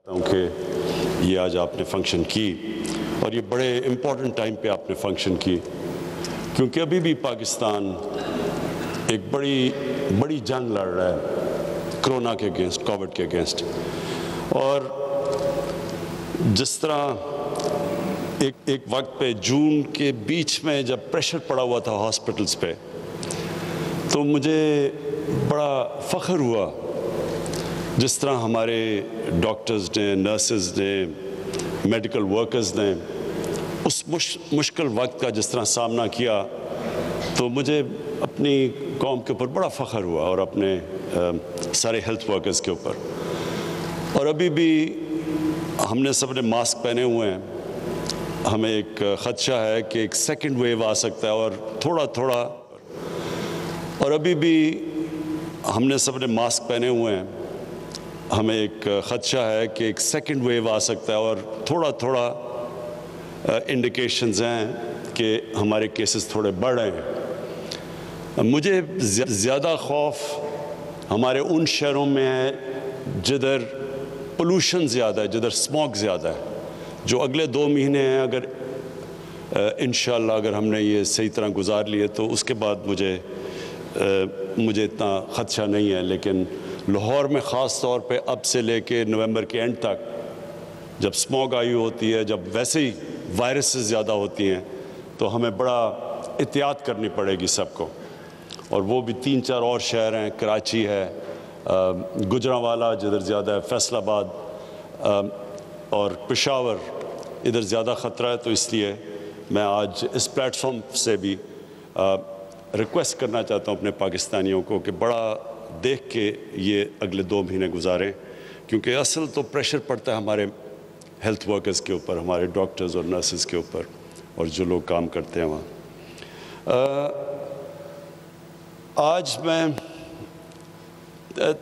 کہ یہ آج آپ نے فنکشن کی اور یہ بڑے امپورٹنٹ ٹائم پہ آپ نے فنکشن کی، کیونکہ ابھی بھی پاکستان ایک بڑی جنگ لڑ رہا ہے کرونا کے اگینسٹ، کووڈ کے اگینسٹ۔ اور جس طرح ایک وقت پہ جون کے بیچ میں جب پریشر پڑا ہوا تھا ہاسپٹلز پہ، تو مجھے بڑا فخر ہوا جس طرح ہمارے ڈاکٹرز نے، نرسز نے، میڈیکل ورکرز نے اس مشکل وقت کا جس طرح سامنا کیا، تو مجھے اپنی قوم کے اوپر بڑا فخر ہوا اور اپنے سارے ہیلتھ ورکرز کے اوپر۔ اور ابھی بھی ہم نے سب نے ماسک پہنے ہوئے ہیں، ہمیں ایک خدشہ ہے کہ ایک سیکنڈ ویو آ سکتا ہے اور تھوڑا اور ابھی بھی ہم نے سب نے ماسک پہنے ہوئے ہیں، ہمیں ایک خدشہ ہے کہ ایک سیکنڈ ویو آ سکتا ہے اور تھوڑا انڈیکیشنز ہیں کہ ہمارے کیسز تھوڑے بڑھ رہے ہیں۔ مجھے زیادہ خوف ہمارے ان شہروں میں ہے جدھر پولوشن زیادہ ہے، جدھر اسموگ زیادہ ہے، جو اگلے 2 مہینے ہیں اگر انشاءاللہ اگر ہم نے یہ صحیح طرح گزار لیے تو اس کے بعد مجھے اتنا خدشہ نہیں ہے۔ لیکن لاہور میں خاص طور پہ اب سے لے کے نومبر کے اینڈ تک جب اسموگ آئی ہوتی ہے، جب ویسے ہی وائرسز زیادہ ہوتی ہیں، تو ہمیں بڑا احتیاط کرنی پڑے گی سب کو۔ اور وہ بھی 3-4 اور شہر ہیں، کراچی ہے، گجرانوالہ جدھر زیادہ ہے، فیصل آباد اور پشاور، ادھر زیادہ خطرہ ہے۔ تو اس لیے میں آج اس پلیٹ فارم سے بھی ریکویسٹ کرنا چاہتا ہوں اپنے پاکستانیوں کو کہ بڑا دیکھ کے یہ اگلے 2 مہینے گزاریں، کیونکہ اصل تو پریشر پڑتا ہے ہمارے ہیلتھ ورکرز کے اوپر، ہمارے ڈاکٹرز اور نرسز کے اوپر، اور جو لوگ کام کرتے ہیں وہاں۔ آج میں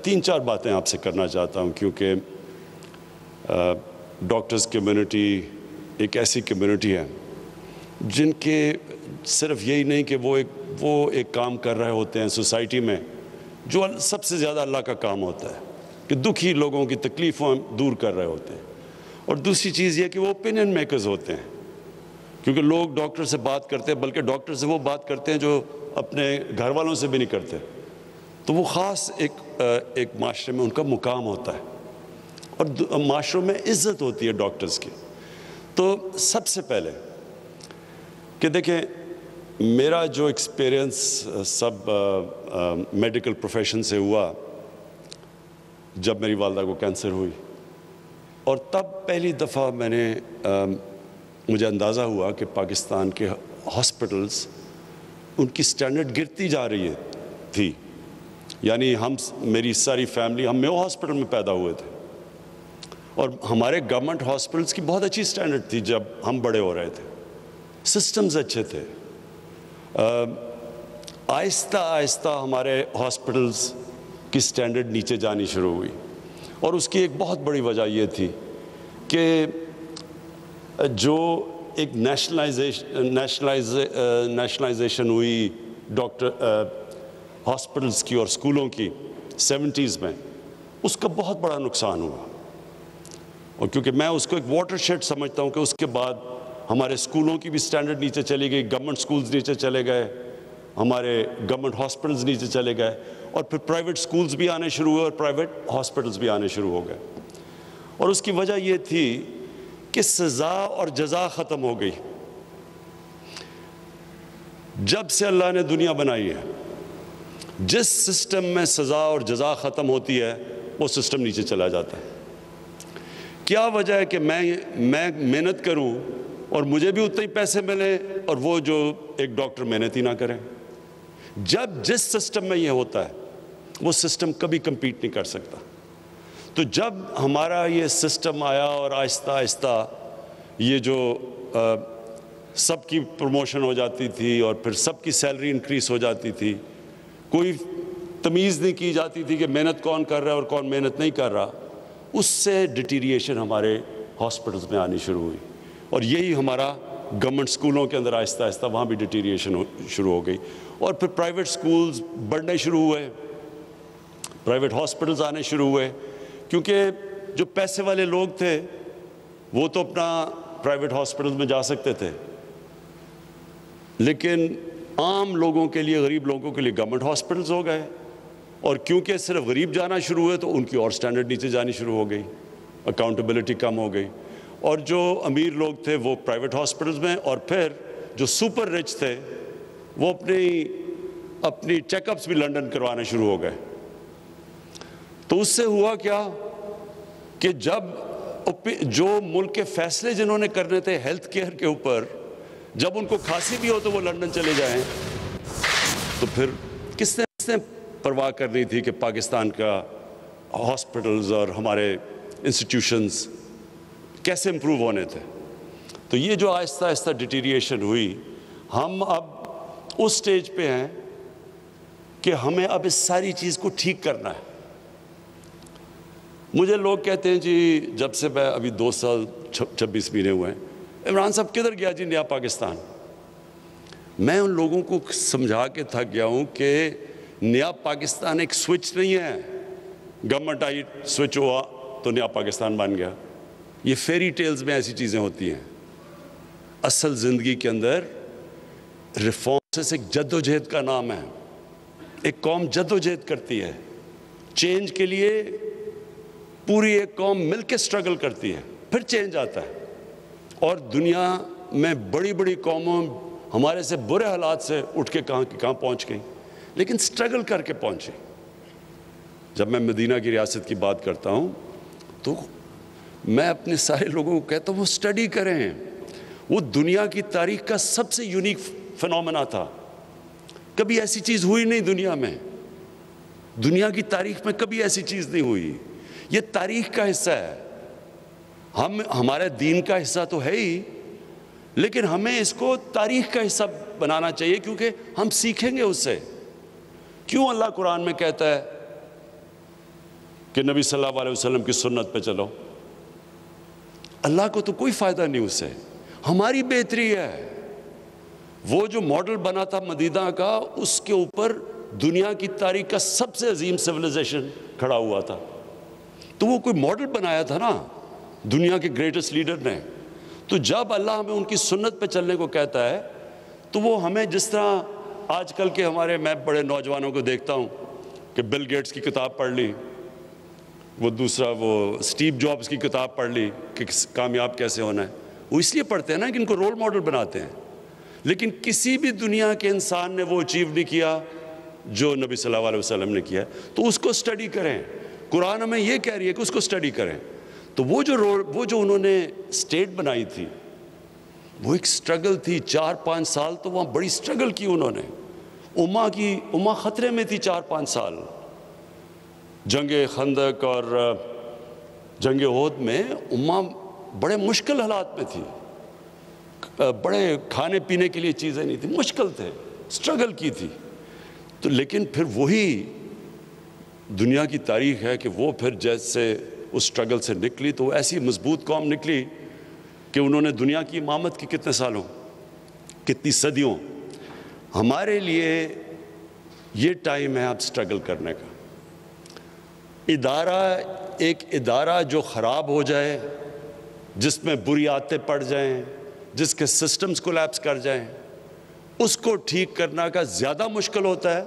3-4 باتیں آپ سے کرنا چاہتا ہوں، کیونکہ ڈاکٹرز کمیونٹی ایک ایسی کمیونٹی ہے جن کے صرف یہی نہیں کہ وہ ایک کام کر رہے ہوتے ہیں سوسائٹی میں جو سب سے زیادہ اللہ کا کام ہوتا ہے، کہ دکھی لوگوں کی تکلیفوں دور کر رہے ہوتے ہیں، اور دوسری چیز یہ کہ وہ اوپینین میکرز ہوتے ہیں، کیونکہ لوگ ڈاکٹر سے بات کرتے ہیں، بلکہ ڈاکٹر سے وہ بات کرتے ہیں جو اپنے گھر والوں سے بھی نہیں کرتے، تو وہ خاص ایک معاشرے میں ان کا مقام ہوتا ہے، اور معاشروں میں عزت ہوتی ہے ڈاکٹرز کی۔ تو سب سے پہلے کہ دیکھیں، میرا جو ایکسپیرینس سب میڈیکل پروفیشن سے ہوا جب میری والدہ کو کینسر ہوئی، اور تب پہلی دفعہ مجھے اندازہ ہوا کہ پاکستان کے ہاسپٹلز ان کی سٹینڈرڈ گرتی جا رہی تھی۔ یعنی میری ساری فیملی ہم میو ہاسپٹل میں پیدا ہوئے تھے، اور ہمارے گورنمنٹ ہاسپٹلز کی بہت اچھی سٹینڈرڈ تھی جب ہم بڑے ہو رہے تھے، سسٹمز اچھے تھے۔ آہستہ آہستہ ہمارے ہاسپٹلز کی سٹینڈرڈ نیچے جانی شروع ہوئی، اور اس کی ایک بہت بڑی وجہ یہ تھی کہ جو ایک نیشنلائزیشن ہوئی ہاسپٹلز کی اور اسکولوں کی 70s میں، اس کا بہت بڑا نقصان ہوا۔ اور کیونکہ میں اس کو ایک واٹر شیڈ سمجھتا ہوں کہ اس کے بعد ہمارے اسکولوں کی بھی سٹینڈرڈ نیچے چلی گئی، گورنمنٹ اسکولز نیچے چلے گئے، ہمارے گورنمنٹ ہاسپٹلز نیچے چلے گئے، اور پھر پرائیویٹ اسکولز بھی آنے شروع ہوئے اور پرائیویٹ ہاسپٹلز بھی آنے شروع ہو گئے۔ اور اس کی وجہ یہ تھی کہ سزا اور جزا ختم ہو گئی۔ جب سے اللہ نے دنیا بنائی ہے، جس سسٹم میں سزا اور جزا ختم ہوتی ہے وہ سسٹم نیچے چلا جاتا ہے۔ کیا وجہ ہے کہ میں محنت کروں اور مجھے بھی اتنے ہی پیسے ملیں، اور وہ جو ایک ڈاکٹر محنت ہی نہ کریں؟ جس سسٹم میں یہ ہوتا ہے وہ سسٹم کبھی کمپیٹ نہیں کر سکتا۔ تو جب ہمارا یہ سسٹم آیا اور آہستہ آہستہ یہ جو سب کی پروموشن ہو جاتی تھی اور پھر سب کی سیلری انکریز ہو جاتی تھی، کوئی تمیز نہیں کی جاتی تھی کہ محنت کون کر رہا ہے اور کون محنت نہیں کر رہا، اس سے ڈیٹیریشن ہمارے ہاسپٹلز میں آنی شروع ہوئی، اور یہی ہمارا گورنمنٹ اسکولوں کے اندر آہستہ آہستہ وہاں بھی ڈیٹیریشن شروع ہو گئی، اور پھر پرائیویٹ اسکولز بڑھنے شروع ہوئے، پرائیویٹ ہاسپٹلز آنے شروع ہوئے، کیونکہ جو پیسے والے لوگ تھے وہ تو اپنا پرائیویٹ ہاسپٹل میں جا سکتے تھے، لیکن عام لوگوں کے لیے، غریب لوگوں کے لیے گورنمنٹ ہاسپٹلز ہو گئے، اور کیونکہ صرف غریب جانا شروع ہوئے تو ان کی اور سٹینڈرڈ نیچے جانی شروع ہو گئی، اکاؤنٹیبلٹی کم ہو گئی، اور جو امیر لوگ تھے وہ پرائیویٹ ہاسپٹلز میں، اور پھر جو سپر رچ تھے وہ اپنی چیک اپس بھی لنڈن کروانا شروع ہو گئے۔ تو اس سے ہوا کیا کہ جب جو ملک کے فیصلے جنہوں نے کرنے تھے ہیلتھ کیئر کے اوپر، جب ان کو کھانسی بھی ہو تو وہ لندن چلے جائیں، تو پھر کس نے پرواہ کرنی تھی کہ پاکستان کا ہاسپٹلز اور ہمارے انسٹیٹیوشنز کیسے امپروو ہونے تھے۔ تو یہ جو آہستہ آہستہ ڈیٹیریشن ہوئی، ہم اب اس سٹیج پہ ہیں کہ ہمیں اب اس ساری چیز کو ٹھیک کرنا ہے۔ مجھے لوگ کہتے ہیں جی جب سے میں ابھی 2 سال 26 مہینے ہوئے ہیں، عمران صاحب کدھر گیا جی نیا پاکستان؟ میں ان لوگوں کو سمجھا کے تھک گیا ہوں کہ نیا پاکستان ایک سوئچ نہیں ہے، گورنمنٹ آئی سوئچ ہوا تو نیا پاکستان بن گیا۔ یہ فیری ٹیلز میں ایسی چیزیں ہوتی ہیں۔ اصل زندگی کے اندر ریفارمز ایک جد و جہد کا نام ہے۔ ایک قوم جد و جہد کرتی ہے چینج کے لیے، پوری ایک قوم مل کے سٹرگل کرتی ہے، پھر چینج آتا ہے۔ اور دنیا میں بڑی بڑی قوموں ہمارے سے برے حالات سے اٹھ کے کہاں پہنچ گئیں، لیکن سٹرگل کر کے پہنچے۔ جب میں مدینہ کی ریاست کی بات کرتا ہوں تو میں اپنے سارے لوگوں کو کہتا ہوں وہ سٹڈی کریں، وہ دنیا کی تاریخ کا سب سے یونیک فنومنا تھا۔ کبھی ایسی چیز ہوئی نہیں دنیا میں، دنیا کی تاریخ میں کبھی ایسی چیز نہیں ہوئی۔ یہ تاریخ کا حصہ ہے، ہمارے دین کا حصہ تو ہے ہی، لیکن ہمیں اس کو تاریخ کا حصہ بنانا چاہیے، کیونکہ ہم سیکھیں گے اس سے۔ کیوں اللہ قرآن میں کہتا ہے کہ نبی صلی اللہ علیہ وسلم کی سنت پہ چلو؟ اللہ کو تو کوئی فائدہ نہیں اس سے، ہماری بہتری ہے۔ وہ جو ماڈل بنا تھا مدینہ کا، اس کے اوپر دنیا کی تاریخ کا سب سے عظیم سویلائزیشن کھڑا ہوا تھا، تو وہ کوئی ماڈل بنایا تھا نا دنیا کے گریٹسٹ لیڈر نے۔ تو جب اللہ ہمیں ان کی سنت پہ چلنے کو کہتا ہے تو وہ ہمیں، جس طرح آج کل کے میں بڑے نوجوانوں کو دیکھتا ہوں کہ بل گیٹس کی کتاب پڑھ لی، وہ دوسرا اسٹیو جابز کی کتاب پڑھ لی کہ کامیاب کیسے ہونا ہے، وہ اس لیے پڑھتے ہیں نا کہ ان کو رول ماڈل بناتے ہیں، لیکن کسی بھی دنیا کے انسان نے وہ اچیو نہیں کیا جو نبی صلی اللہ علیہ وسلم نے کیا۔ تو اس کو سٹڈی کریں، قرآن ہمیں یہ کہہ رہی ہے کہ اس کو سٹڈی کریں۔ تو وہ جو انہوں نے اسٹیٹ بنائی تھی، وہ ایک سٹرگل تھی، 4-5 سال تو وہاں بڑی سٹرگل کی انہوں نے۔ امہ خطرے میں تھی 4-5 سال۔ جنگ خندق اور جنگ احد میں امہ بڑے مشکل حالات میں تھی، بڑے کھانے پینے کے لیے چیزیں نہیں تھی، مشکل تھے، سٹرگل کی تھی۔ تو لیکن پھر وہی دنیا کی تاریخ ہے کہ وہ پھر جیسے اس سٹرگل سے نکلی تو وہ ایسی مضبوط قوم نکلی کہ انہوں نے دنیا کی امامت کی کتنے سالوں، کتنی صدیوں۔ ہمارے لیے یہ ٹائم ہے اب سٹرگل کرنے کا۔ ایک ادارہ جو خراب ہو جائے، جس میں بری عادتیں پڑ جائیں، جس کے سسٹمز کولیپس کر جائیں، اس کو ٹھیک کرنا کا زیادہ مشکل ہوتا ہے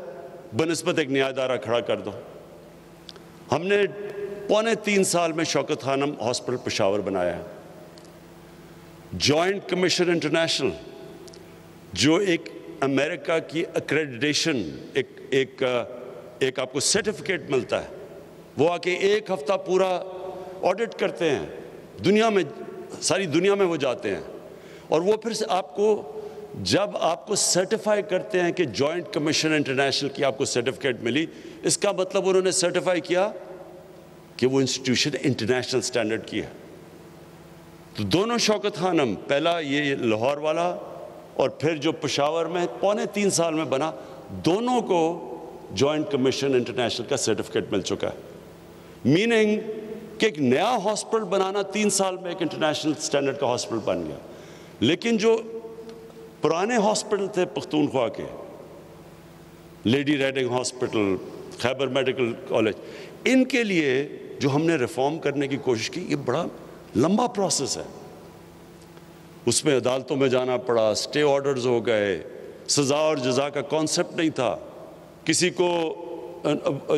بنسبت ایک نیا ادارہ کھڑا کر دو۔ ہم نے 3.25 سال میں شوکت خانم ہاسپٹل پشاور بنایا ہے۔ جوائنٹ کمیشن انٹرنیشنل، جو ایک امریکہ کی اکریڈیٹیشن، ایک آپ کو سرٹیفکیٹ ملتا ہے، وہ آ کے 1 ہفتہ پورا آڈٹ کرتے ہیں دنیا میں، ساری دنیا میں وہ جاتے ہیں، اور وہ پھر سے جب آپ کو سرٹیفائی کرتے ہیں کہ جوائنٹ کمیشن انٹرنیشنل کی آپ کو سرٹیفکیٹ ملی، اس کا مطلب انہوں نے سرٹیفائی کیا کہ وہ انسٹیٹیوشن انٹرنیشنل سٹینڈرڈ کی ہے۔ تو دونوں شوکت خانم، پہلا یہ لاہور والا اور پھر جو پشاور میں 3.25 سال میں بنا، دونوں کو جوائنٹ کمیشن انٹرنیشنل کا سرٹیفکیٹ مل چکا ہے۔ میننگ کہ ایک نیا ہاسپٹل بنانا 3 سال میں ایک انٹرنیشنل سٹینڈرڈ کا ہاسپٹل بن گیا، لیکن جو پرانے ہاسپٹل تھے پختونخوا کے، لیڈی ریڈنگ ہاسپٹل، خیبر میڈیکل کالج، ان کے لیے جو ہم نے ریفارم کرنے کی کوشش کی یہ بڑا لمبا پروسیس ہے. اس میں عدالتوں میں جانا پڑا, سٹے آرڈرز ہو گئے, سزا اور جزا کا کانسیپٹ نہیں تھا, کسی کو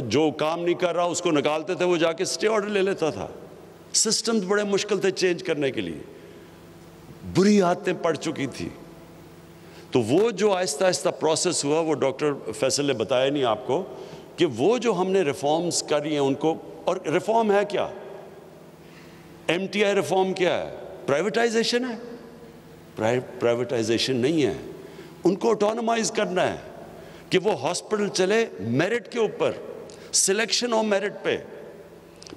جو کام نہیں کر رہا اس کو نکالتے تھے, وہ جا کے سٹے آرڈر لے لیتا تھا. سسٹمز بڑے مشکل تھے چینج کرنے کے لیے, بری عادتیں پڑ چکی تھی. تو وہ جو آہستہ آہستہ پروسیس ہوا, وہ ڈاکٹر فیصل نے بتایا نہیں آپ کو کہ وہ جو ہم نے ریفارمز کری ہیں ان کو, اور ریفارم ہے کیا؟ ایم ٹی آئی ریفارم کیا ہے؟ پرائیویٹائزیشن ہے؟ پرائیویٹائزیشن نہیں ہے. ان کو آٹونومائز کرنا ہے کہ وہ ہاسپٹل چلے میرٹ کے اوپر, سلیکشن ہو میرٹ پہ,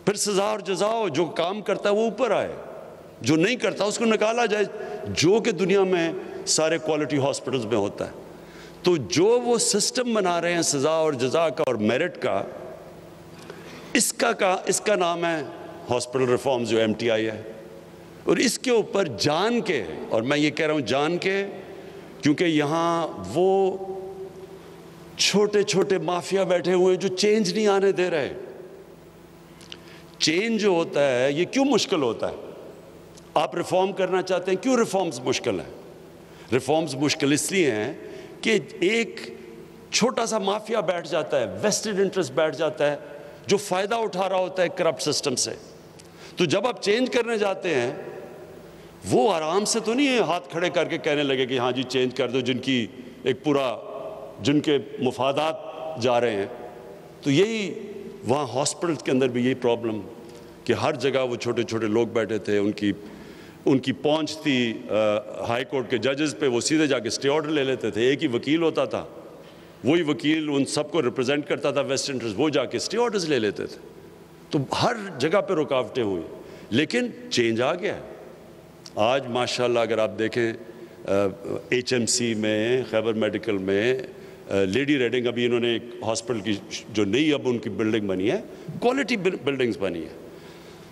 پھر سزا اور جزا ہو, جو کام کرتا ہے وہ اوپر آئے, جو نہیں کرتا اس کو نکالا جائے, جو کہ دنیا میں سارے کوالٹی ہاسپٹلز میں ہوتا ہے. تو جو وہ سسٹم بنا رہے ہیں سزا اور جزا کا اور میرٹ کا, اس کا نام ہے ہاسپٹل ریفارمز جو ایم ٹی آئی ہے. اور اس کے اوپر جان کے, اور میں یہ کہہ رہا ہوں جان کے, کیونکہ یہاں وہ چھوٹے چھوٹے مافیا بیٹھے ہوئے ہیں جو چینج نہیں آنے دے رہے. چینج جو ہوتا ہے یہ کیوں مشکل ہوتا ہے؟ آپ ریفارم کرنا چاہتے ہیں, کیوں ریفارمز مشکل ہیں؟ ریفارمز مشکل اس لیے ہیں کہ ایک چھوٹا سا مافیا بیٹھ جاتا ہے, ویسٹڈ انٹرسٹ بیٹھ جاتا ہے, جو فائدہ اٹھا رہا ہوتا ہے کرپٹ سسٹم سے. تو جب آپ چینج کرنے جاتے ہیں, وہ آرام سے تو نہیں ہاتھ کھڑے کر کے کہنے لگے کہ ہاں جی چینج کر دو, جن کی ایک پورا جن کے مفادات جا رہے ہیں. تو یہی وہاں ہاسپٹل کے اندر بھی یہی پرابلم کہ ہر جگہ وہ چھوٹے چھوٹے لوگ بیٹھے تھے, ان کی پہنچ تھی ہائی کورٹ کے ججز پہ, وہ سیدھے جا کے سٹے آرڈر لے لیتے تھے. ایک ہی وکیل ہوتا تھا, وہی وکیل ان سب کو ریپرزینٹ کرتا تھا ویسٹ انٹرسٹ, وہ جا کے سٹے آرڈرز لے لیتے تھے. تو ہر جگہ پہ رکاوٹیں ہوئی, لیکن چینج آ گیا ہے. آج ماشاءاللہ اگر آپ دیکھیں ایچ ایم سی میں, خیبر میڈیکل میں, لیڈی ریڈنگ, ابھی انہوں نے ایک ہاسپٹل کی جو نئی اب ان کی بلڈنگ بنی ہے, کوالٹی بلڈنگز بنی ہے.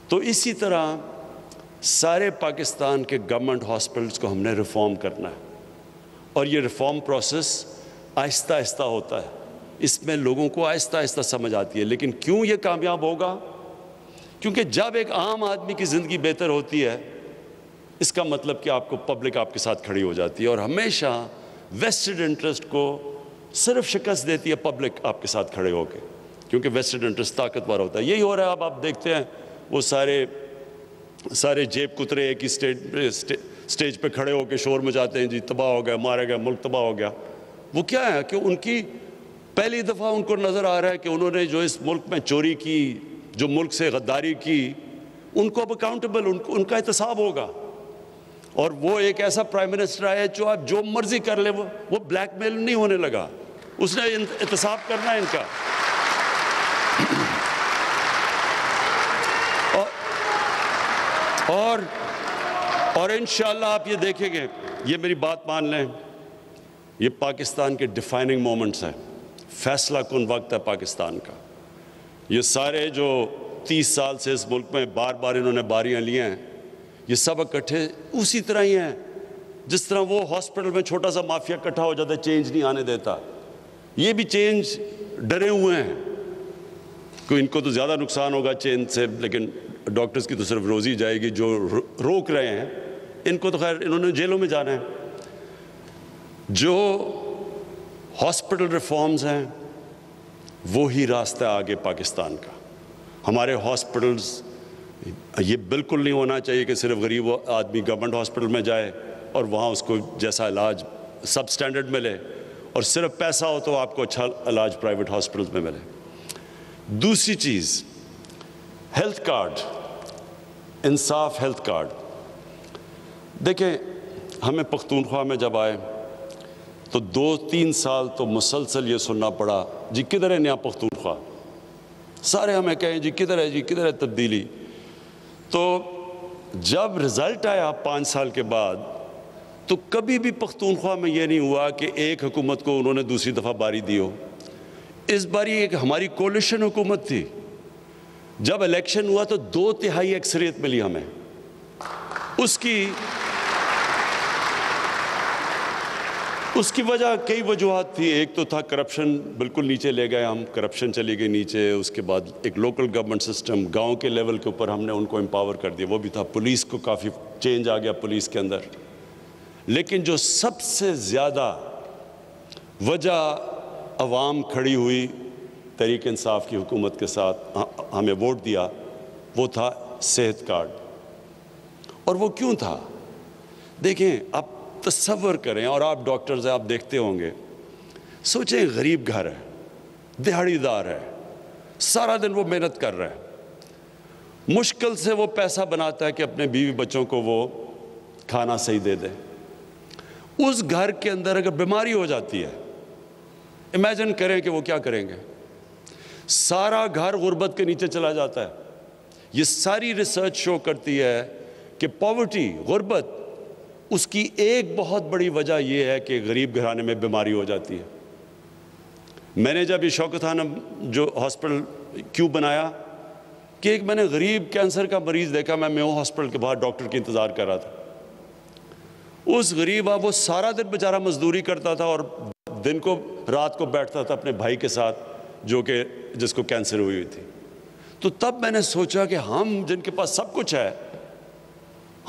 تو اسی طرح سارے پاکستان کے گورنمنٹ ہاسپٹلس کو ہم نے ریفارم کرنا ہے, اور یہ ریفارم پروسیس آہستہ آہستہ ہوتا ہے. اس میں لوگوں کو آہستہ آہستہ سمجھ آتی ہے. لیکن کیوں یہ کامیاب ہوگا؟ کیونکہ جب ایک عام آدمی کی زندگی بہتر ہوتی ہے, اس کا مطلب کہ آپ کو پبلک آپ کے ساتھ کھڑی ہو جاتی ہے, اور ہمیشہ ویسٹڈ انٹرسٹ کو صرف شکست دیتی ہے پبلک آپ کے ساتھ کھڑے ہو کے, کیونکہ ویسٹڈ انٹرسٹ طاقتور ہوتا ہے. یہی ہو رہا ہے. اب آپ دیکھتے ہیں وہ سارے جیب کترے ایک ہی سٹیج پہ کھڑے ہو کے شور مچاتے ہیں, جی تباہ ہو گیا, مارا گیا, ملک تباہ ہو گیا. وہ کیا ہے کہ ان کی پہلی دفعہ ان کو نظر آ رہا ہے کہ انہوں نے جو اس ملک میں چوری کی, جو ملک سے غداری کی, ان کو اب اکاؤنٹیبل, ان کا احتساب ہوگا. اور وہ ایک ایسا پرائم منسٹر آیا جو آپ جو مرضی کر لیں, وہ بلیک میل نہیں ہونے لگا, اس نے احتساب کرنا ہے ان کا. اور انشاءاللہ آپ یہ دیکھیں گے, یہ میری بات مان لیں, یہ پاکستان کے ڈیفائننگ مومنٹس ہیں, فیصلہ کن وقت ہے پاکستان کا. یہ سارے جو 30 سال سے اس ملک میں بار بار انہوں نے باریاں لی ہیں, یہ سب اکٹھے اسی طرح ہی ہیں جس طرح وہ ہاسپٹل میں چھوٹا سا مافیا اکٹھا ہو جاتا ہے, چینج نہیں آنے دیتا. یہ بھی چینج ڈرے ہوئے ہیں کہ ان کو تو زیادہ نقصان ہوگا چینج سے, لیکن ڈاکٹرز کی تو صرف روزی جائے گی. جو روک رہے ہیں ان کو تو خیر انہوں نے جیلوں میں جانا ہے. جو ہاسپٹل ریفارمز ہیں وہی راستہ آگے پاکستان کا. ہمارے ہاسپٹلز, یہ بالکل نہیں ہونا چاہیے کہ صرف غریب آدمی گورنمنٹ ہاسپٹل میں جائے اور وہاں اس کو جیسا علاج سب سٹینڈرڈ ملے, اور صرف پیسہ ہو تو آپ کو اچھا علاج پرائیویٹ ہاسپٹلز میں ملے. دوسری چیز, ہیلتھ کارڈ, انصاف ہیلتھ کارڈ. دیکھیں ہمیں پختونخوا میں جب آئے تو 2-3 سال تو مسلسل یہ سننا پڑا, جی کدھر ہے نیا پختونخوا. سارے ہمیں کہیں جی کدھر ہے, جی کدھر ہے تبدیلی. تو جب رزلٹ آیا 5 سال کے بعد, تو کبھی بھی پختونخوا میں یہ نہیں ہوا کہ ایک حکومت کو انہوں نے دوسری دفعہ باری دی ہو. اس باری ایک ہماری کولیشن حکومت تھی. جب الیکشن ہوا تو 2/3 اکثریت ملی ہمیں. اس کی وجہ کئی وجوہات تھی. ایک تو تھا کرپشن، بالکل نیچے لے گئے ہم، کرپشن چلی گئی نیچے. اس کے بعد ایک لوکل گورنمنٹ سسٹم، گاؤں کے لیول کے اوپر ہم نے ان کو امپاور کر دیا، وہ بھی تھا. پولیس کو کافی چینج آ گیا پولیس کے اندر. لیکن جو سب سے زیادہ وجہ عوام کھڑی ہوئی تحریک انصاف کی حکومت کے ساتھ، ہمیں ووٹ دیا، وہ تھا صحت کارڈ. اور وہ کیوں تھا؟ دیکھیں، آپ تصور کریں، اور آپ ڈاکٹرز ہیں، آپ دیکھتے ہوں گے، سوچیں غریب گھر ہے، دہاڑی دار ہے، سارا دن وہ محنت کر رہا ہے، مشکل سے وہ پیسہ بناتا ہے کہ اپنے بیوی بچوں کو وہ کھانا صحیح دے دے. اس گھر کے اندر اگر بیماری ہو جاتی ہے، امیجن کریں کہ وہ کیا کریں گے. سارا گھر غربت کے نیچے چلا جاتا ہے. یہ ساری ریسرچ شو کرتی ہے کہ پاورٹی، غربت، اس کی ایک بہت بڑی وجہ یہ ہے کہ غریب گھرانے میں بیماری ہو جاتی ہے. میں نے جب یہ شوکت خانم جو ہاسپٹل کیوں بنایا کہ ایک میں نے غریب کینسر کا مریض دیکھا. میں میو ہاسپٹل کے باہر ڈاکٹر کی انتظار کر رہا تھا. اس غریب وہ سارا دن بیچارہ مزدوری کرتا تھا اور دن کو رات کو بیٹھتا تھا اپنے بھائی کے ساتھ جو کہ جس کو کینسر ہوئی تھی. تو تب میں نے سوچا کہ ہم جن کے پاس سب کچھ ہے،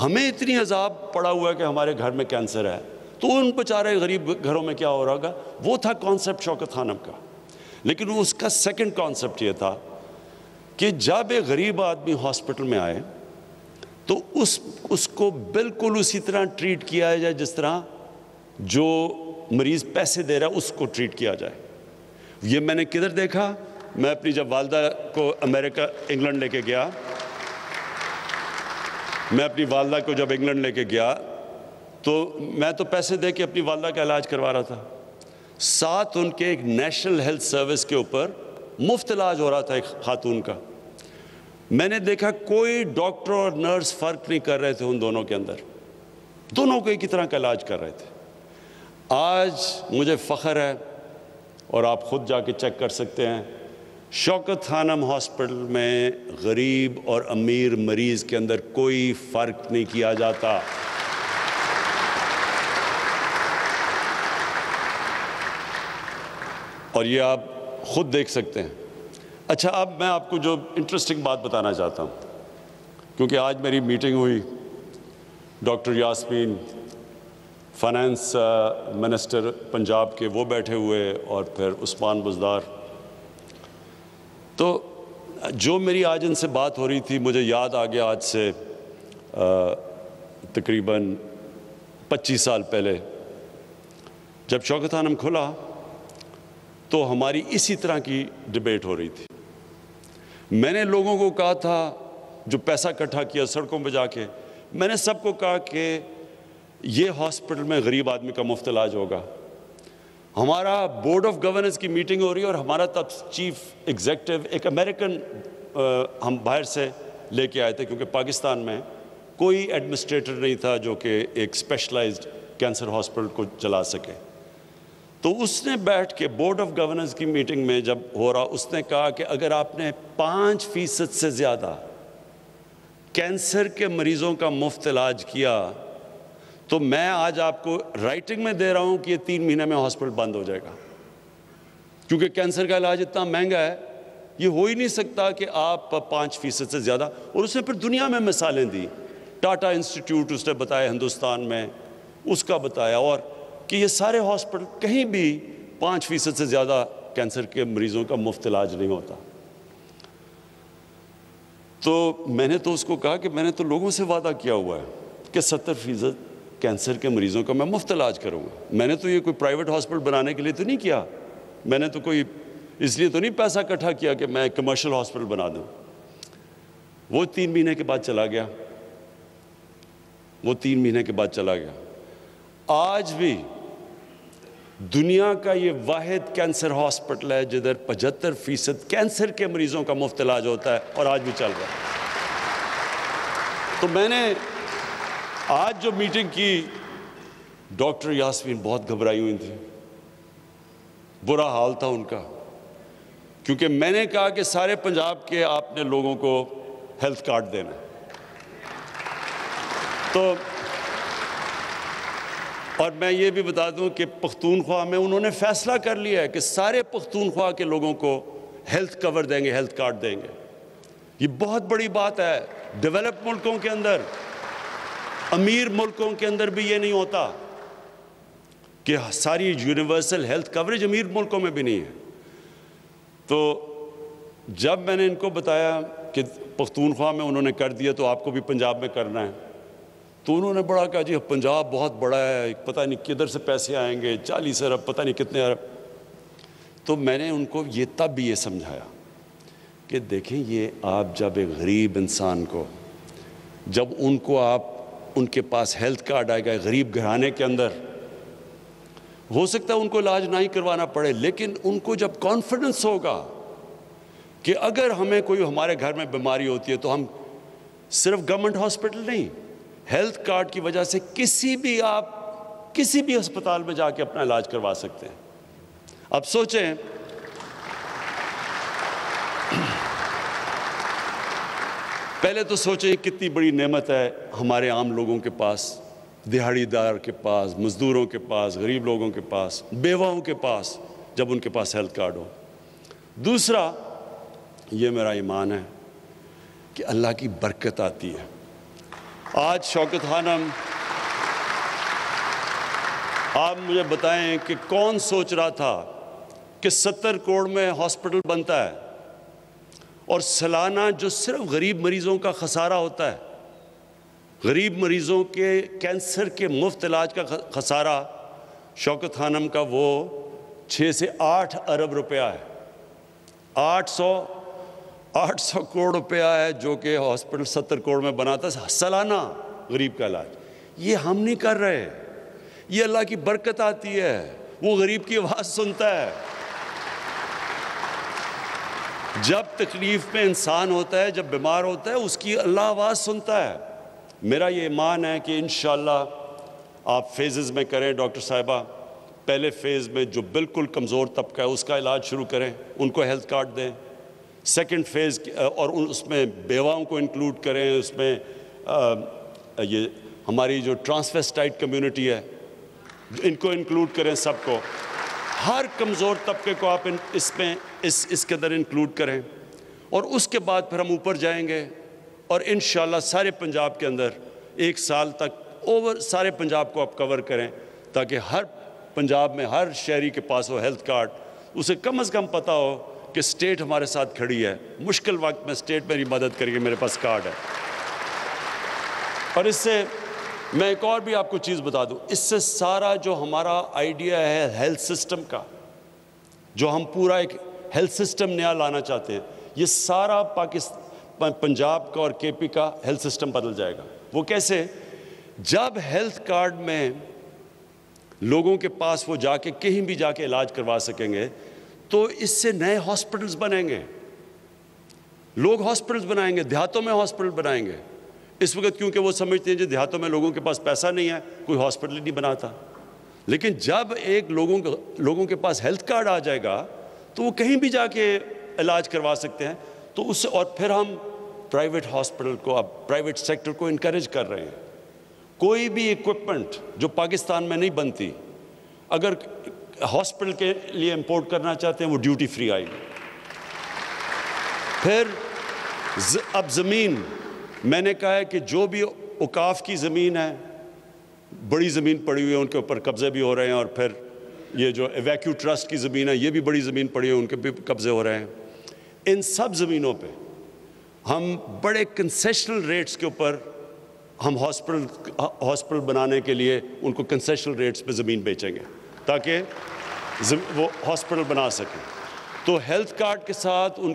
ہمیں اتنی عذاب پڑا ہوا ہے کہ ہمارے گھر میں کینسر ہے، تو ان بیچارے غریب گھروں میں کیا ہو رہا ہوگا. وہ تھا کانسیپٹ شوکت خانم کا. لیکن اس کا سیکنڈ کانسیپٹ یہ تھا کہ جب ایک غریب آدمی ہاسپٹل میں آئے تو اس کو بالکل اسی طرح ٹریٹ کیا جائے جس طرح جو مریض پیسے دے رہا ہے اس کو ٹریٹ کیا جائے. یہ میں نے کدھر دیکھا؟ میں اپنی جب والدہ کو امریکہ انگلینڈ لے کے گیا، میں اپنی والدہ کو جب انگلینڈ لے کے گیا تو میں تو پیسے دے کے اپنی والدہ کا علاج کروا رہا تھا. ساتھ ان کے ایک نیشنل ہیلتھ سروس کے اوپر مفت علاج ہو رہا تھا ایک خاتون کا. میں نے دیکھا کوئی ڈاکٹر اور نرس فرق نہیں کر رہے تھے ان دونوں کے اندر، دونوں کو ایک ہی طرح کا علاج کر رہے تھے. آج مجھے فخر ہے، اور آپ خود جا کے چیک کر سکتے ہیں، شوکت خانم ہاسپٹل میں غریب اور امیر مریض کے اندر کوئی فرق نہیں کیا جاتا. اور یہ آپ خود دیکھ سکتے ہیں. اچھا، اب میں آپ کو جو انٹرسٹنگ بات بتانا چاہتا ہوں، کیونکہ آج میری میٹنگ ہوئی، doctor Yasmin finance minister Punjab کے وہ بیٹھے ہوئے، اور پھر عثمان بزدار. تو جو میری آج ان سے بات ہو رہی تھی، مجھے یاد آ گیا آج سے تقریباً 25 سال پہلے جب شوکت خانم کھلا تو ہماری اسی طرح کی ڈیبیٹ ہو رہی تھی. میں نے لوگوں کو کہا تھا، جو پیسہ اکٹھا کیا سڑکوں پہ جا کے، میں نے سب کو کہا کہ یہ ہاسپٹل میں غریب آدمی کا مفت علاج ہوگا. ہمارا بورڈ آف گورننس کی میٹنگ ہو رہی ہے اور ہمارا تب چیف ایگزیکٹو ایک امریکن ہم باہر سے لے کے آئے تھے، کیونکہ پاکستان میں کوئی ایڈمنسٹریٹر نہیں تھا جو کہ ایک اسپیشلائزڈ کینسر ہاسپٹل کو چلا سکے. تو اس نے بیٹھ کے بورڈ آف گورننس کی میٹنگ میں جب ہو رہا، اس نے کہا کہ اگر آپ نے 5% سے زیادہ کینسر کے مریضوں کا مفت علاج کیا تو میں آج آپ کو رائٹنگ میں دے رہا ہوں کہ یہ 3 مہینے میں ہاسپٹل بند ہو جائے گا. کیونکہ کینسر کا علاج اتنا مہنگا ہے، یہ ہو ہی نہیں سکتا کہ آپ 5% سے زیادہ. اور اس نے پھر دنیا میں مثالیں دی. ٹاٹا انسٹیٹیوٹ اس نے بتایا ہندوستان میں، اس کا بتایا، اور کہ یہ سارے ہاسپٹل کہیں بھی 5% سے زیادہ کینسر کے مریضوں کا مفت علاج نہیں ہوتا. تو میں نے تو اس کو کہا کہ میں نے تو لوگوں سے وعدہ کیا ہوا ہے کہ 70% کینسر کے مریضوں کا میں مفت علاج کروں گا. میں نے تو یہ کوئی پرائیویٹ ہاسپٹل بنانے کے لیے تو نہیں کیا، میں نے تو کوئی اس لیے تو نہیں پیسہ اکٹھا کیا کہ میں کمرشل ہاسپٹل بنا دوں. وہ 3 مہینے کے بعد چلا گیا، وہ 3 مہینے کے بعد چلا گیا. آج بھی دنیا کا یہ واحد کینسر ہاسپٹل ہے جدھر 75% کینسر کے مریضوں کا مفت علاج ہوتا ہے، اور آج بھی چل رہا ہے. تو میں نے آج جو میٹنگ کی، ڈاکٹر یاسمین بہت گھبرائی ہوئی تھی، برا حال تھا ان کا، کیونکہ میں نے کہا کہ سارے پنجاب کے آپ نے لوگوں کو ہیلتھ کارڈ دینا. تو اور میں یہ بھی بتا دوں کہ پختونخوا میں انہوں نے فیصلہ کر لیا ہے کہ سارے پختونخوا کے لوگوں کو ہیلتھ کور دیں گے، ہیلتھ کارڈ دیں گے۔ یہ بہت بڑی بات ہے۔ ڈیولپ ملکوں کے اندر، امیر ملکوں کے اندر بھی یہ نہیں ہوتا کہ ساری یونیورسل ہیلتھ کوریج امیر ملکوں میں بھی نہیں ہے۔ تو جب میں نے ان کو بتایا کہ پختونخوا میں انہوں نے کر دیا تو آپ کو بھی پنجاب میں کرنا ہے، تو انہوں نے بڑا کہا جی پنجاب بہت بڑا ہے، پتہ نہیں کدھر سے پیسے آئیں گے، 40 ارب پتہ نہیں کتنے ارب۔ تو میں نے ان کو تب بھی یہ سمجھایا کہ دیکھیں، یہ آپ جب ایک غریب انسان کو، جب ان کے پاس ہیلتھ کارڈ آئے گا غریب گھرانے کے اندر، ہو سکتا ہے ان کو علاج نہ ہی کروانا پڑے، لیکن ان کو جب کانفیڈنس ہوگا کہ اگر ہمیں کوئی ہمارے گھر میں بیماری ہوتی ہے تو ہم صرف گورنمنٹ ہاسپٹل نہیں، ہیلتھ کارڈ کی وجہ سے کسی بھی ہسپتال میں جا کے اپنا علاج کروا سکتے ہیں۔ اب سوچیں، پہلے تو سوچیں کتنی بڑی نعمت ہے ہمارے عام لوگوں کے پاس، دہاڑی دار کے پاس، مزدوروں کے پاس، غریب لوگوں کے پاس، بیواؤں کے پاس، جب ان کے پاس ہیلتھ کارڈ ہو۔ دوسرا، یہ میرا ایمان ہے کہ اللہ کی برکت آتی ہے۔ آج شوکت خانم، آپ مجھے بتائیں کہ کون سوچ رہا تھا کہ 70 کروڑ میں ہاسپٹل بنتا ہے اور سالانہ جو صرف غریب مریضوں کا خسارہ ہوتا ہے، غریب مریضوں کے کینسر کے مفت علاج کا خسارہ شوکت خانم کا وہ 6 سے 8 ارب روپیہ ہے۔ 800 کروڑ روپیہ ہے جو کہ ہاسپٹل 70 کروڑ میں بناتا ہے سالانہ غریب کا علاج۔ یہ ہم نہیں کر رہے، یہ اللہ کی برکت آتی ہے، وہ غریب کی آواز سنتا ہے۔ جب تکلیف میں انسان ہوتا ہے، جب بیمار ہوتا ہے، اس کی اللہ آواز سنتا ہے۔ میرا یہ ایمان ہے کہ انشاءاللہ آپ فیزز میں کریں۔ ڈاکٹر صاحبہ، پہلے فیز میں جو بالکل کمزور طبقہ ہے اس کا علاج شروع کریں، ان کو ہیلتھ کارڈ دیں۔ سیکنڈ فیز اور اس میں بیواؤں کو انکلوڈ کریں، اس میں یہ ہماری جو ٹرانسویسٹائٹ کمیونٹی ہے ان کو انکلوڈ کریں، سب کو، ہر کمزور طبقے کو آپ اس کے اندر انکلوڈ کریں۔ اور اس کے بعد پھر ہم اوپر جائیں گے اور انشاءاللہ سارے پنجاب کے اندر 1 سال تک سارے پنجاب کو آپ کور کریں، تاکہ ہر پنجاب میں ہر شہری کے پاس ہو ہیلتھ کارڈ، اسے کم از کم پتہ ہو کہ اسٹیٹ ہمارے ساتھ کھڑی ہے، مشکل وقت میں اسٹیٹ میری مدد کرے گی، میرے پاس کارڈ ہے۔ اور اس سے میں ایک اور بھی آپ کو چیز بتا دوں، اس سے سارا جو ہمارا آئیڈیا ہے ہیلتھ سسٹم کا، جو ہم پورا ایک ہیلتھ سسٹم نیا لانا چاہتے ہیں، یہ سارا پنجاب کا اور کے پی کا ہیلتھ سسٹم بدل جائے گا۔ وہ کیسے؟ جب ہیلتھ کارڈ میں لوگوں کے پاس وہ جا کے کہیں بھی جا کے علاج کروا سکیں گے تو اس سے نئے ہاسپٹلز بنیں گے، لوگ ہاسپٹلز بنائیں گے، دیہاتوں میں ہاسپٹل بنائیں گے۔ اس وقت کیونکہ وہ سمجھتے ہیں جو دیہاتوں میں لوگوں کے پاس پیسہ نہیں ہے، کوئی ہاسپٹل نہیں بناتا، لیکن جب ایک لوگوں کے پاس ہیلتھ کارڈ آ جائے گا تو وہ کہیں بھی جا کے علاج کروا سکتے ہیں۔ تو اس سے اور پھر ہم پرائیویٹ ہاسپٹل کو، اب پرائیویٹ سیکٹر کو انکریج کر رہے ہیں۔ کوئی بھی ایکوپمنٹ جو پاکستان میں نہیں بنتی، اگر ہاسپٹل کے لیے امپورٹ کرنا چاہتے ہیں وہ ڈیوٹی فری آئے گی۔ پھر اب زمین، میں نے کہا ہے کہ جو بھی اوقاف کی زمین ہے، بڑی زمین پڑی ہوئی ہے، ان کے اوپر قبضے بھی ہو رہے ہیں، اور پھر یہ جو ایویکیو ٹرسٹ کی زمین ہے، یہ بھی بڑی زمین پڑی ہوئی ہے، ان کے بھی قبضے ہو رہے ہیں۔ ان سب زمینوں پہ ہم بڑے کنسیشنل ریٹس کے اوپر ہم ہاسپٹل بنانے کے لیے ان کو کنسیشنل ریٹس پہ زمین بیچیں گے تاکہ وہ ہاسپٹل بنا سکیں۔ تو ہیلتھ کارڈ کے ساتھ ان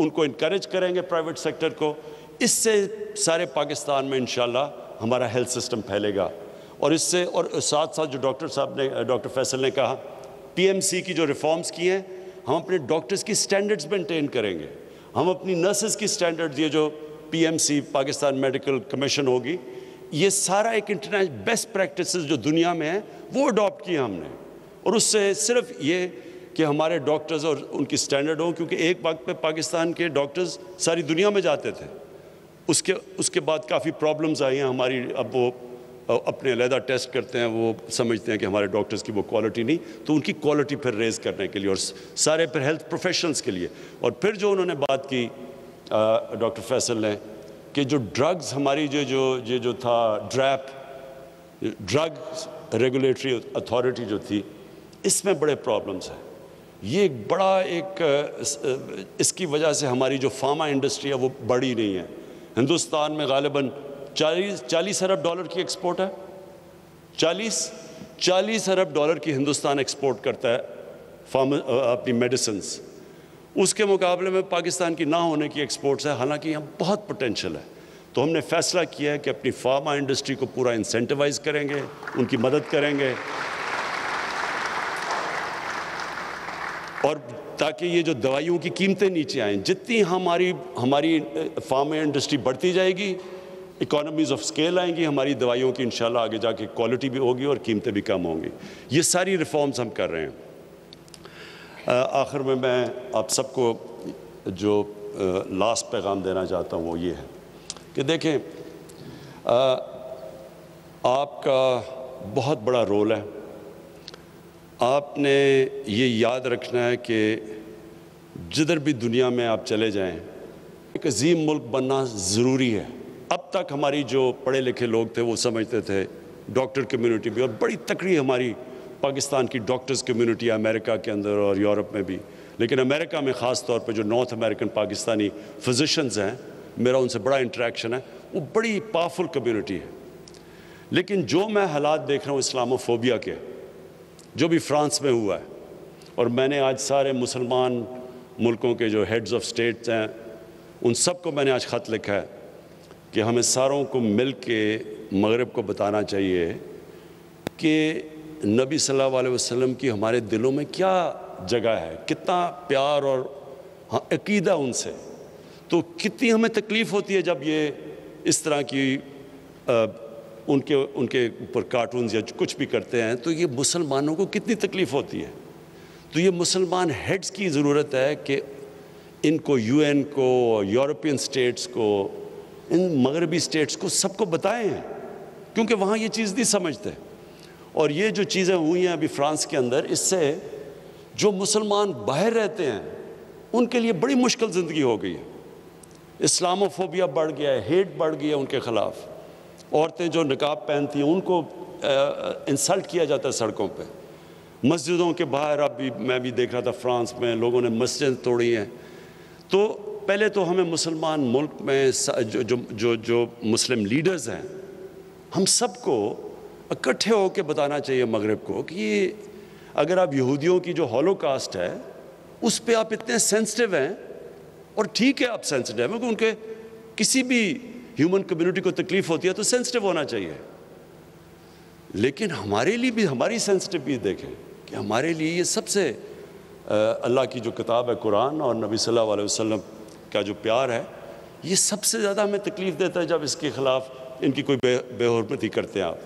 کو انکریج کریں گے پرائیویٹ سیکٹر کو۔ اس سے سارے پاکستان میں انشاءاللہ ہمارا ہیلتھ سسٹم پھیلے گا۔ اور اس سے اور ساتھ ساتھ جو ڈاکٹر فیصل نے کہا، پی ایم سی کی جو ریفارمز کی ہیں، ہم اپنے ڈاکٹرز کی سٹینڈرڈز مینٹین کریں گے، ہم اپنی نرسز کی سٹینڈرڈز، یہ جو P M C Pakistan medical commission ہوگی، یہ سارا ایک انٹرنیشنل بیسٹ پریکٹسز جو دنیا میں ہیں وہ اڈاپٹ کیے ہم نے۔ اور اس سے صرف یہ کہ ہمارے ڈاکٹرز اور ان کی سٹینڈرڈ ہوں، کیونکہ ایک وقت پہ پاکستان کے ڈاکٹرز ساری دنیا میں جاتے تھے، اس کے بعد کافی پرابلمز آئی ہیں ہماری، اب وہ اپنے علیحدہ ٹیسٹ کرتے ہیں، وہ سمجھتے ہیں کہ ہمارے ڈاکٹرز کی وہ کوالٹی نہیں، تو ان کی کوالٹی پھر ریز کرنے کے لیے اور سارے پھر ہیلتھ پروفیشنلز کے لیے. اور پھر جو انہوں نے بات کی ڈاکٹر فیصل نے کہ جو ڈرگز ہماری جو تھا ڈرگ ریگولیٹری اتھارٹی جو تھی، اس میں بڑے پرابلمز ہیں. یہ ایک بڑا اس کی وجہ سے ہماری جو فارما انڈسٹری ہے وہ بڑی نہیں ہے. ہندوستان میں غالباً 40 ارب ڈالر کی ایکسپورٹ ہے. 40 ارب ڈالر کی ہندوستان ایکسپورٹ کرتا ہے اپنی میڈیسنز. اس کے مقابلے میں پاکستان کی نہ ہونے کی ایکسپورٹس ہے، حالانکہ یہاں بہت پوٹینشل ہے. تو ہم نے فیصلہ کیا ہے کہ اپنی فارما انڈسٹری کو پورا انسینٹیوائز کریں گے، ان کی مدد کریں گے، اور تاکہ یہ جو دوائیوں کی قیمتیں نیچے آئیں. جتنی ہماری فارما انڈسٹری بڑھتی جائے گی، اکانومیز آف اسکیل آئیں گی، ہماری دوائیوں کی انشاءاللہ آگے جا کے کوالٹی بھی ہوگی اور قیمتیں بھی کم ہوں گی. یہ ساری ریفارمز ہم کر رہے ہیں. آخر میں آپ سب کو جو لاسٹ پیغام دینا چاہتا ہوں وہ یہ ہے کہ دیکھیں، آپ کا بہت بڑا رول ہے. آپ نے یہ یاد رکھنا ہے کہ جدھر بھی دنیا میں آپ چلے جائیں، ایک عظیم ملک بننا ضروری ہے. اب تک ہماری جو پڑھے لکھے لوگ تھے وہ سمجھتے تھے، ڈاکٹر کمیونٹی بھی، اور بڑی تکڑی ہماری پاکستان کی ڈاکٹرز کمیونٹی ہے امریکہ کے اندر اور یورپ میں بھی، لیکن امریکہ میں خاص طور پہ جو نارتھ امریکن پاکستانی فزیشنز ہیں، میرا ان سے بڑا انٹریکشن ہے، وہ بڑی پاورفل کمیونٹی ہے. لیکن جو میں حالات دیکھ رہا ہوں اسلاموفوبیا کے، جو بھی فرانس میں ہوا ہے، اور میں نے آج سارے مسلمان ملکوں کے جو ہیڈز آف سٹیٹس ہیں ان سب کو میں نے آج خط لکھا ہے کہ ہمیں ساروں کو مل کے مغرب کو بتانا چاہیے کہ نبی صلی اللہ علیہ وسلم کی ہمارے دلوں میں کیا جگہ ہے، کتنا پیار اور عقیدہ ان سے. تو کتنی ہمیں تکلیف ہوتی ہے جب یہ اس طرح کی ان کے اوپر کارٹونز یا کچھ بھی کرتے ہیں، تو یہ مسلمانوں کو کتنی تکلیف ہوتی ہے. تو یہ مسلمان ہیڈز کی ضرورت ہے کہ ان کو، یو این کو، یورپین سٹیٹس کو، ان مغربی سٹیٹس کو، سب کو بتائیں، کیونکہ وہاں یہ چیز نہیں سمجھتے. اور یہ جو چیزیں ہوئی ہیں ابھی فرانس کے اندر، اس سے جو مسلمان باہر رہتے ہیں ان کے لیے بڑی مشکل زندگی ہو گئی ہے. اسلاموفوبیا بڑھ گیا ہے، ہیٹ بڑھ گئی ہے ان کے خلاف. عورتیں جو نقاب پہنتی ہیں ان کو انسلٹ کیا جاتا ہے سڑکوں پہ. مسجدوں کے باہر اب بھی میں بھی دیکھ رہا تھا فرانس میں لوگوں نے مسجد توڑی ہیں. تو پہلے تو ہمیں مسلمان ملک میں جو مسلم لیڈرز ہیں، ہم سب کو اکٹھے ہو کے بتانا چاہیے مغرب کو کہ یہ اگر آپ یہودیوں کی جو ہولو کاسٹ ہے اس پہ آپ اتنے سینسٹیو ہیں، اور ٹھیک ہے آپ سینسٹیو ہیں کیونکہ ان کے کسی بھی ہیومن کمیونٹی کو تکلیف ہوتی ہے تو سینسٹیو ہونا چاہیے، لیکن ہمارے لیے بھی ہماری سینسٹیو بھی دیکھیں کہ ہمارے لیے یہ سب سے اللہ کی جو کتاب ہے قرآن اور نبی صلی اللہ علیہ وسلم کا جو پیار ہے، یہ سب سے زیادہ ہمیں تکلیف دیتا ہے جب اس کے خلاف ان کی کوئی بے حرمتی کرتے ہیں آپ.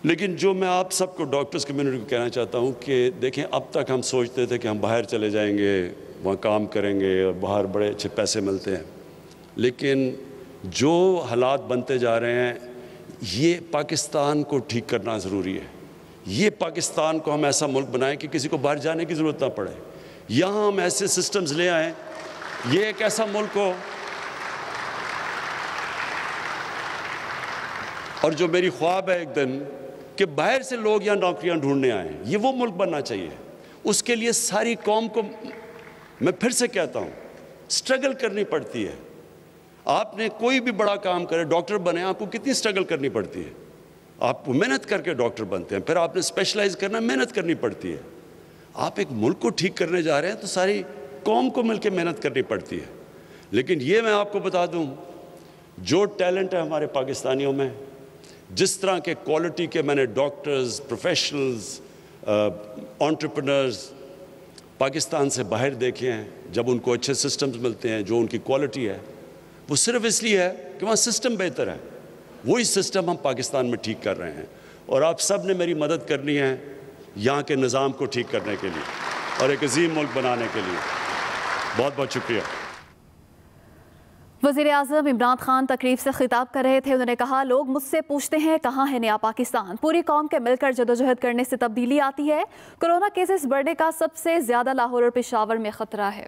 لیکن جو میں آپ سب کو ڈاکٹرز کمیونٹی کو کہنا چاہتا ہوں کہ دیکھیں، اب تک ہم سوچتے تھے کہ ہم باہر چلے جائیں گے، وہاں کام کریں گے اور باہر بڑے اچھے پیسے ملتے ہیں، لیکن جو حالات بنتے جا رہے ہیں یہ پاکستان کو ٹھیک کرنا ضروری ہے. یہ پاکستان کو ہم ایسا ملک بنائیں کہ کسی کو باہر جانے کی ضرورت نہ پڑے. یہاں ہم ایسے سسٹمز لے آئیں، یہ ایک ایسا ملک ہو. اور جو میری خواب ہے ایک دن کہ باہر سے لوگ یہاں نوکریاں ڈھونڈنے آئیں، یہ وہ ملک بننا چاہیے. اس کے لیے ساری قوم کو، میں پھر سے کہتا ہوں، سٹرگل کرنی پڑتی ہے. آپ نے کوئی بھی بڑا کام کرے، ڈاکٹر بنے، آپ کو کتنی سٹرگل کرنی پڑتی ہے. آپ محنت کر کے ڈاکٹر بنتے ہیں، پھر آپ نے اسپیشلائز کرنا، محنت کرنی پڑتی ہے. آپ ایک ملک کو ٹھیک کرنے جا رہے ہیں تو ساری قوم کو مل کے محنت کرنی پڑتی ہے. لیکن یہ میں آپ کو بتا دوں، جو ٹیلنٹ ہے ہمارے پاکستانیوں میں، جس طرح کے کوالٹی کے میں نے ڈاکٹرز، پروفیشنلز، انٹرپرنرز پاکستان سے باہر دیکھے ہیں، جب ان کو اچھے سسٹمز ملتے ہیں، جو ان کی کوالٹی ہے، وہ صرف اس لیے ہے کہ وہاں سسٹم بہتر ہے. وہی سسٹم ہم پاکستان میں ٹھیک کر رہے ہیں، اور آپ سب نے میری مدد کرنی ہے یہاں کے نظام کو ٹھیک کرنے کے لیے اور ایک عظیم ملک بنانے کے لیے. بہت بہت شکریہ. وزیر اعظم عمران خان تقریب سے خطاب کر رہے تھے. انہوں نے کہا لوگ مجھ سے پوچھتے ہیں کہاں ہے نیا پاکستان. پوری قوم کے مل کر جدوجہد کرنے سے تبدیلی آتی ہے. کورونا کیسز بڑھنے کا سب سے زیادہ لاہور اور پشاور میں خطرہ ہے.